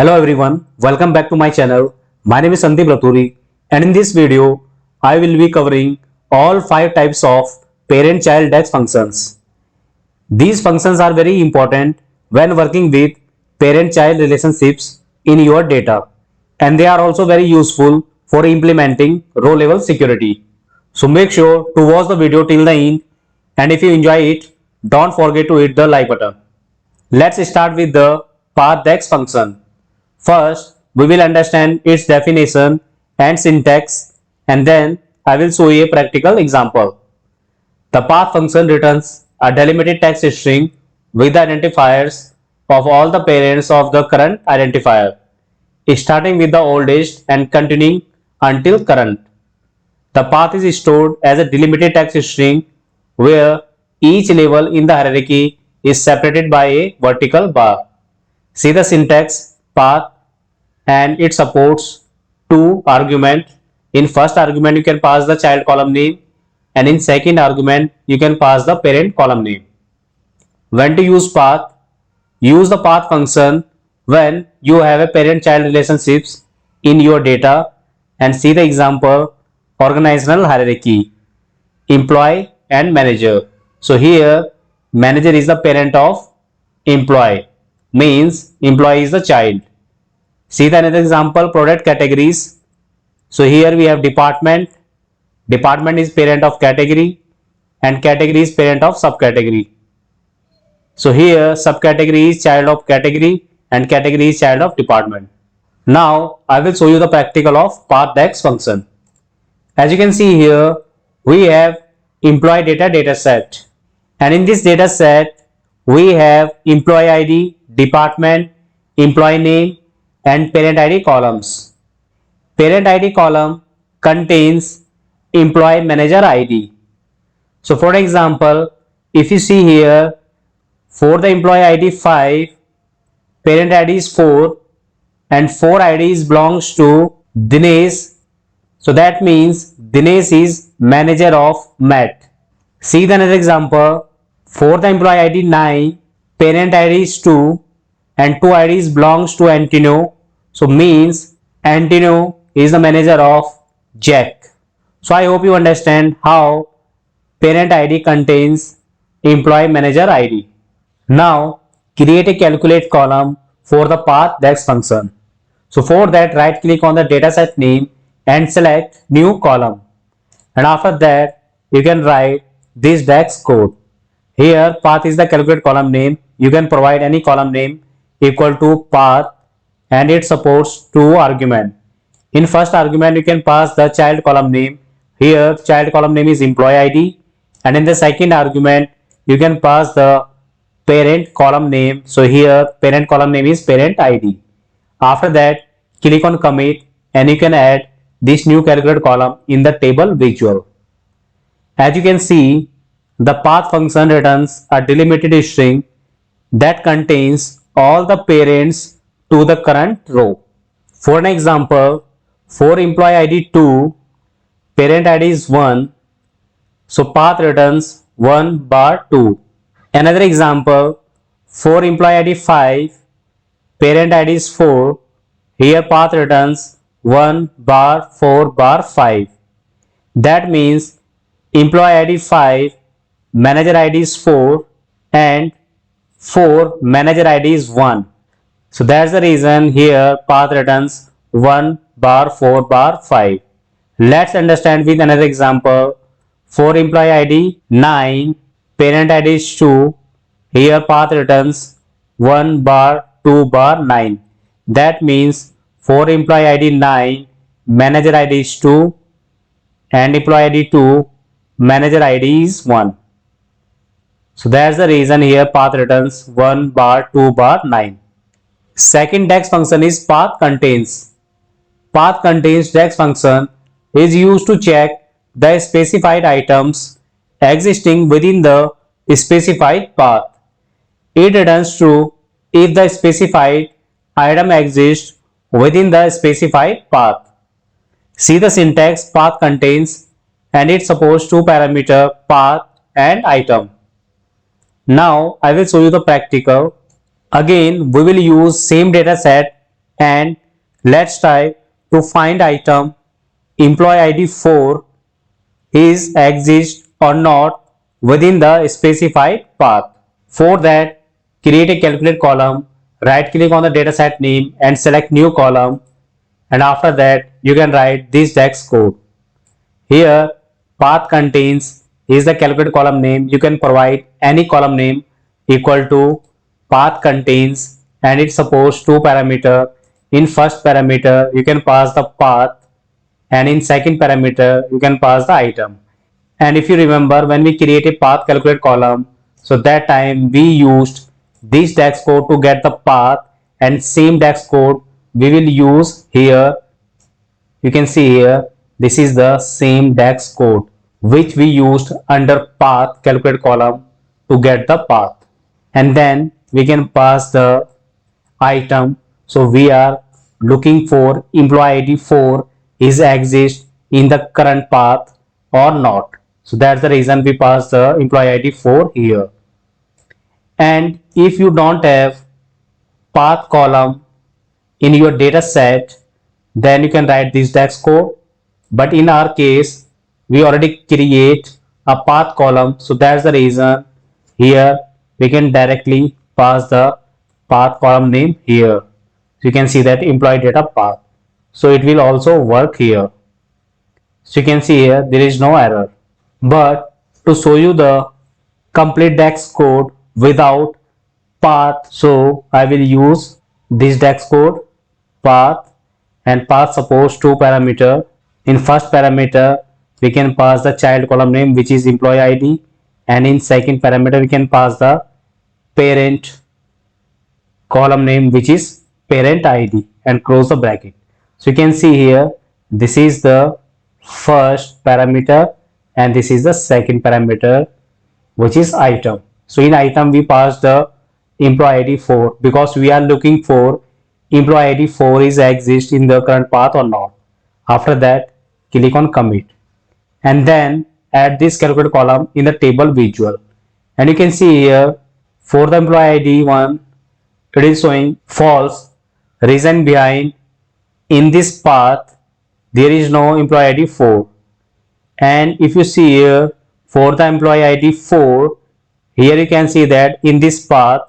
Hello everyone, welcome back to my channel. My name is Sandeep Raturi, and in this video I will be covering all 5 types of parent-child DAX functions. These functions are very important when working with parent-child relationships in your data, and they are also very useful for implementing row-level security. So make sure to watch the video till the end, and if you enjoy it, don't forget to hit the like button. Let's start with the PATHDEX function. First, we will understand its definition and syntax, and then I will show you a practical example. The path function returns a delimited text string with the identifiers of all the parents of the current identifier, starting with the oldest and continuing until current. The path is stored as a delimited text string where each level in the hierarchy is separated by a vertical bar. See the syntax path, and it supports two arguments. In first argument you can pass the child column name, and in second argument you can pass the parent column name. When to use path? Use the path function when you have a parent-child relationships in your data, and see the example organizational hierarchy, employee and manager. So here manager is the parent of employee, means employee is the child. See the another example, product categories. So here we have department. Department is parent of category, and category is parent of subcategory. So here subcategory is child of category and category is child of department. Now I will show you the practical of PATHDEX function. As you can see here, we have employee data set, and in this data set we have employee ID, department, employee name and parent ID columns. Parent ID column contains employee manager ID. So for example, if you see here, for the employee ID 5, parent ID is 4, and 4 IDs belongs to Dinesh. So that means Dinesh is manager of Matt. See the another example, for the employee ID 9, parent ID is 2, and 2 IDs belongs to Antonio. So means Antonio is the manager of Jack. So I hope you understand how parent ID contains employee manager ID. Now create a calculate column for the PATHDEX function. So for that, right click on the dataset name and select new column, and after that you can write this DAX code. Here path is the calculate column name. You can provide any column name equal to path, and it supports two arguments. In first argument you can pass the child column name. Here child column name is employee ID, and in the second argument you can pass the parent column name. So here parent column name is parent ID. After that click on commit, and you can add this new calculate column in the table visual. As you can see, the path function returns a delimited string that contains all the parents to the current row. For an example, for employee ID 2, parent ID is 1, so path returns 1 bar 2. Another example, for employee ID 5, parent ID is 4, here path returns 1 bar 4 bar 5. That means employee ID 5, manager ID is 4, and 4 manager ID is 1. So that's the reason here path returns 1 bar 4 bar 5. Let's understand with another example. For employee ID 9, parent ID is 2, here path returns 1 bar 2 bar 9. That means for employee ID 9, manager ID is 2, and employee ID 2, manager ID is 1. So that's the reason here path returns 1 bar 2 bar 9. Second DAX function is PATHCONTAINS. PATHCONTAINS DAX function is used to check the specified items existing within the specified path. It returns true if the specified item exists within the specified path. See the syntax path contains, and it supports two parameters path and item. Now I will show you the practical. Again we will use same data set and let's try to find item employee ID 4 is exist or not within the specified path. For that, create a calculate column, right click on the dataset name and select new column, and after that you can write this DAX code. Here path contains is the calculate column name. You can provide any column name equal to path contains, and it supports two parameter. In first parameter you can pass the path, and in second parameter you can pass the item. And if you remember, when we create a path calculate column, so that time we used this DAX code to get the path, and same DAX code we will use here. You can see here, this is the same DAX code which we used under path calculate column to get the path. And then we can pass the item. So we are looking for employee ID 4 is exist in the current path or not. So that's the reason we pass the employee ID 4 here. And if you don't have path column in your data set, then you can write this DAX code. But in our case, we already create a path column. So that's the reason here we can directly pass the path column name here. So you can see that employee data path. So it will also work here. So you can see here there is no error. But to show you the complete DAX code without path, so I will use this DAX code path, and path supports two parameter. In first parameter we can pass the child column name which is employee ID, and in second parameter we can pass the parent column name which is parent ID, and close the bracket. So you can see here this is the first parameter and this is the second parameter which is item. So in item we pass the employee ID 4 because we are looking for employee ID 4 is exist in the current path or not. After that click on commit, and then add this calculate column in the table visual, and you can see here for the employee ID 1 it is showing false. Reason behind, in this path there is no employee ID 4, and if you see here for the employee ID 4, here you can see that in this path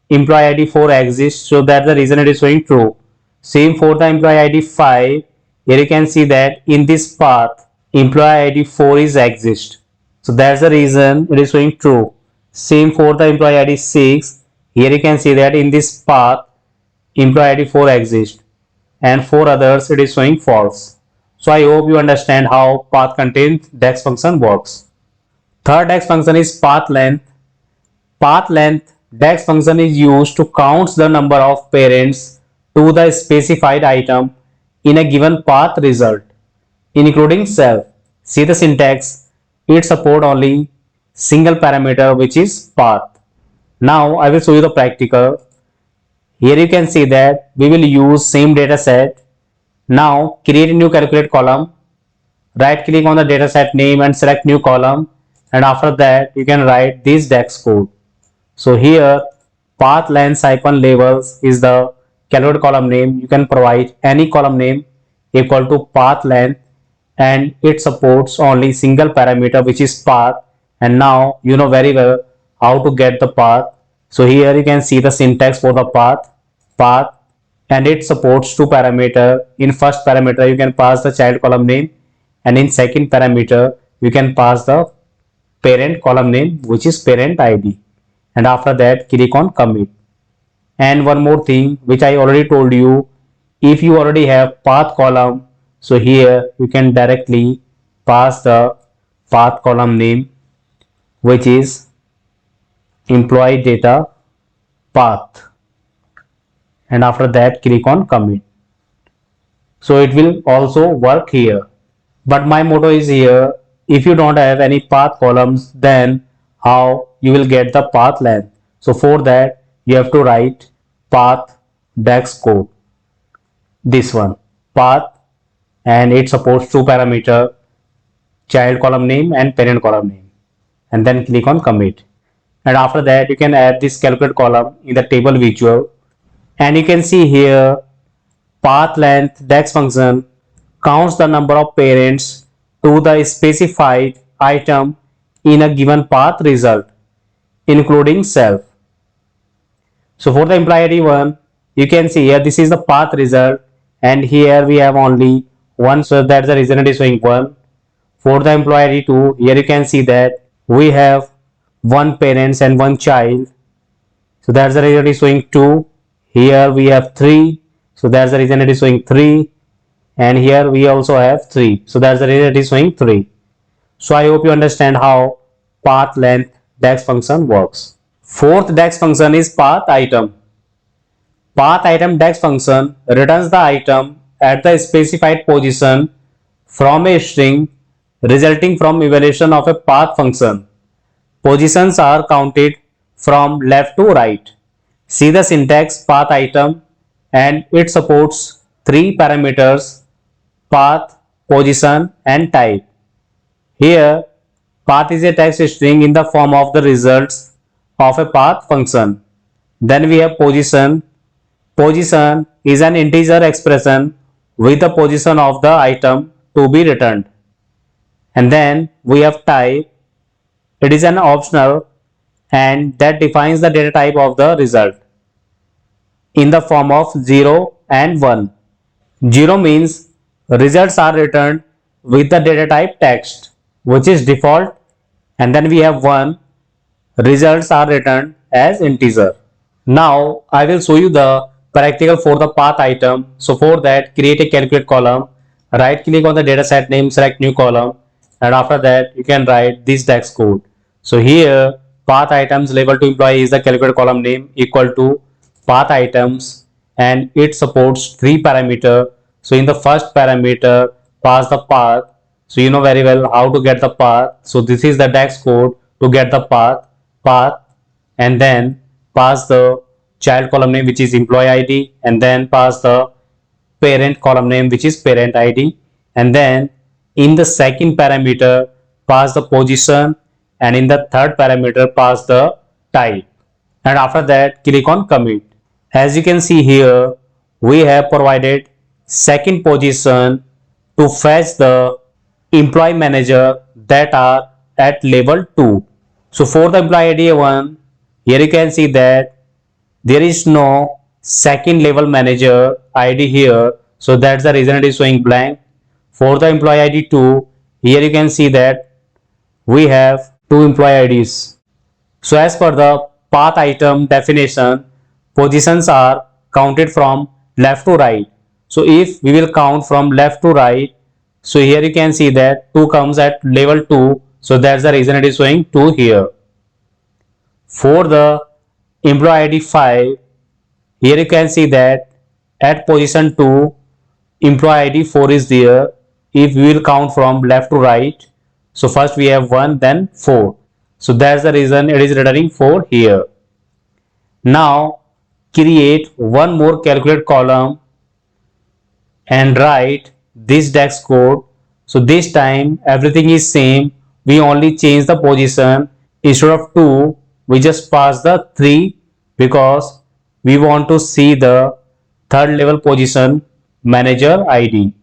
employee ID 4 exists, so that's the reason it is showing true. Same for the employee ID 5, here you can see that in this path employee ID 4 is exist, so that's the reason it is showing true. Same for the employee ID 6, here you can see that in this path employee ID 4 exists, and for others it is showing false. So I hope you understand how path contains DAX function works. Third DAX function is path length. Path length DAX function is used to count the number of parents to the specified item in a given path result, including self. See the syntax, it supports only single parameter which is path. Now I will show you the practical. Here you can see that we will use same data set. Now create a new calculate column, right click on the data set name and select new column, and after that you can write this DAX code. So here path length hyphen labels is the calculate column name. You can provide any column name equal to path length, and it supports only single parameter which is path. And now you know very well how to get the path. So here you can see the syntax for the path, and it supports two parameter. In first parameter you can pass the child column name, and in second parameter you can pass the parent column name which is parent ID, and after that click on commit. And one more thing which I already told you, if you already have path column, so here you can directly pass the path column name which is employee data path, and after that click on commit. So it will also work here. But my motto is here, if you don't have any path columns, then how you will get the path length? So for that you have to write path DAX code, this one path, and it supports two parameter, child column name and parent column name, and then click on commit. And after that you can add this calculate column in the table visual, and you can see here PATHLENGTH DAX function counts the number of parents to the specified item in a given path result, including self. So for the employee ID 1, you can see here this is the path result, and here we have only 1, so that's the reason it is showing 1. For the employee ID 2, here you can see that we have 1 parents and 1 child, so that's the reason it is showing 2. Here we have 3, so that's the reason it is showing 3, and here we also have 3, so that's the reason it is showing 3. So I hope you understand how path length DAX function works. Fourth DAX function is path item. Path item DAX function returns the item at the specified position from a string resulting from evaluation of a path function. Positions are counted from left to right. See the syntax path item, and it supports 3 parameters: path, position and type. Here, path is a text string in the form of the results of a path function. Then we have position. Position is an integer expression with the position of the item to be returned. And then we have type. It is an optional and that defines the data type of the result in the form of 0 and 1. 0 means results are returned with the data type text, which is default, and then we have 1, results are returned as integer. Now I will show you the practical for the path item. So for that, create a calculate column, right click on the dataset name, select new column, and after that you can write this DAX code. So here path items label to employee is the calculate column name equal to path items, and it supports 3 parameter. So in the first parameter, pass the path. So you know very well how to get the path. So this is the DAX code to get the path, and then pass the child column name, which is employee ID, and then pass the parent column name, which is parent ID, and then in the second parameter pass the position, and in the third parameter pass the type, and after that click on commit. As you can see here, we have provided second position to fetch the employee manager that are at level 2. So for the employee ID 1, here you can see that there is no second level manager ID here, so that's the reason it is showing blank. For the employee ID 2, here you can see that we have 2 employee IDs. So as per the path item definition, positions are counted from left to right. So if we will count from left to right, so here you can see that 2 comes at level 2, so that's the reason it is showing 2 here. For the employee ID 5, here you can see that at position 2, employee ID 4 is there. If we will count from left to right, so first we have 1, then 4. So that's the reason it is returning 4 here. Now create one more calculate column and write this DAX code. So this time everything is same. We only change the position. Instead of 2, we just pass the 3 because we want to see the third level position manager ID.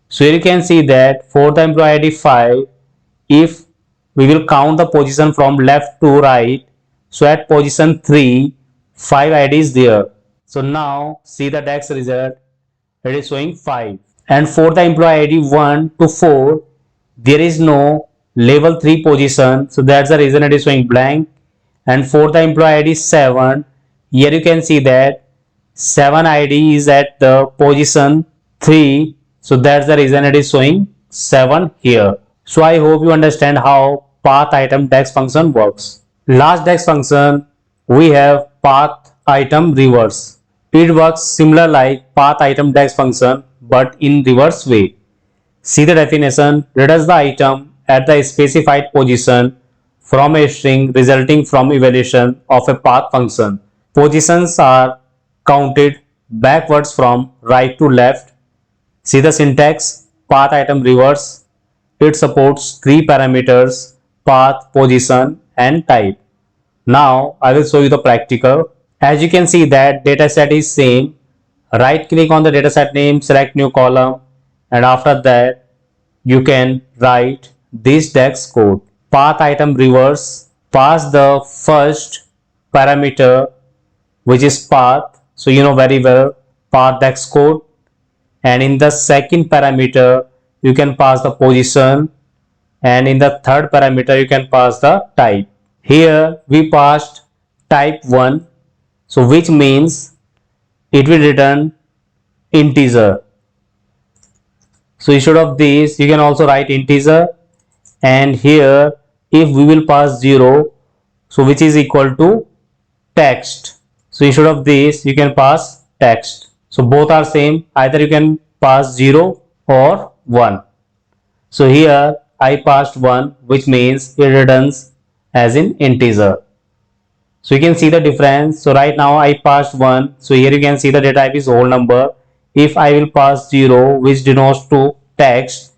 So here you can see that for the employee ID 5, if we will count the position from left to right, so at position 3, 5 ID is there. So now see the DAX result, it is showing 5. And for the employee ID 1 to 4, there is no level 3 position, so that's the reason it is showing blank. And for the employee ID 7, here you can see that 7 ID is at the position 3, so that's the reason it is showing 7 here. So I hope you understand how path item DAX function works. Last DAX function, we have path item reverse. It works similar like path item DAX function but in reverse way. See the definition, returns the item at the specified position from a string resulting from evaluation of a path function. Positions are counted backwards from right to left. See the syntax, path item reverse. It supports 3 parameters: path, position and type. Now I will show you the practical. As you can see that dataset is same, right click on the dataset name, select new column, and after that you can write this DAX code. Path item reverse, pass the first parameter which is path, so you know very well path DAX code, and in the second parameter you can pass the position, and in the third parameter you can pass the type. Here we passed type 1, so which means it will return integer. So instead of this you can also write integer, and here if we will pass 0, so which is equal to text. So instead of this you can pass text. So both are same, either you can pass 0 or 1. So here I passed 1, which means it returns as in integer. So you can see the difference. So right now I passed 1, so here you can see the data type is whole number. If I will pass 0, which denotes to text,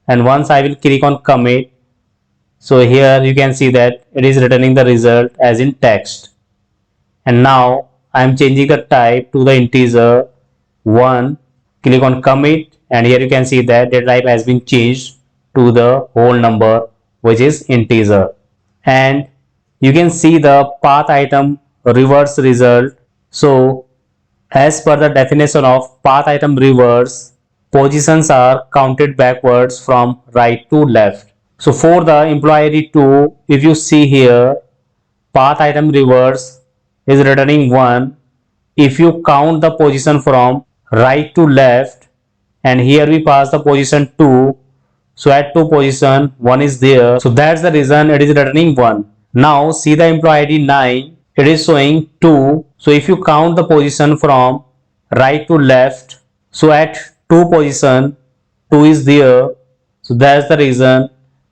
and once I will click on commit, so here you can see that it is returning the result as in text. And now I am changing the type to the integer 1, click on commit, and here you can see that the type has been changed to the whole number which is integer. And you can see the path item reverse result. So as per the definition of path item reverse, positions are counted backwards from right to left. So for the employee ID 2, if you see here, path item reverse is returning 1 if you count the position from right to left, and here we pass the position 2, so at 2 position 1 is there, so that's the reason it is returning 1. Now see the employee ID 9, it is showing 2, so if you count the position from right to left, so at 2 position 2 is there, so that's the reason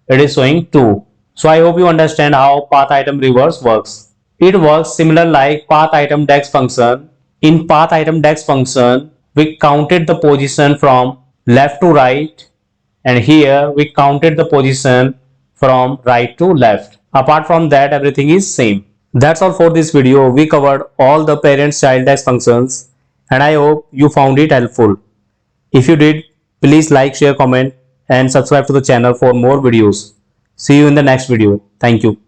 it is showing 2. So I hope you understand how path item reverse works. It works similar like path item DAX function. In path item DAX function, we counted the position from left to right, and here we counted the position from right to left. Apart from that, everything is same. That's all for this video. We covered all the parent-child DAX functions, and I hope you found it helpful. If you did, please like, share, comment, and subscribe to the channel for more videos. See you in the next video. Thank you.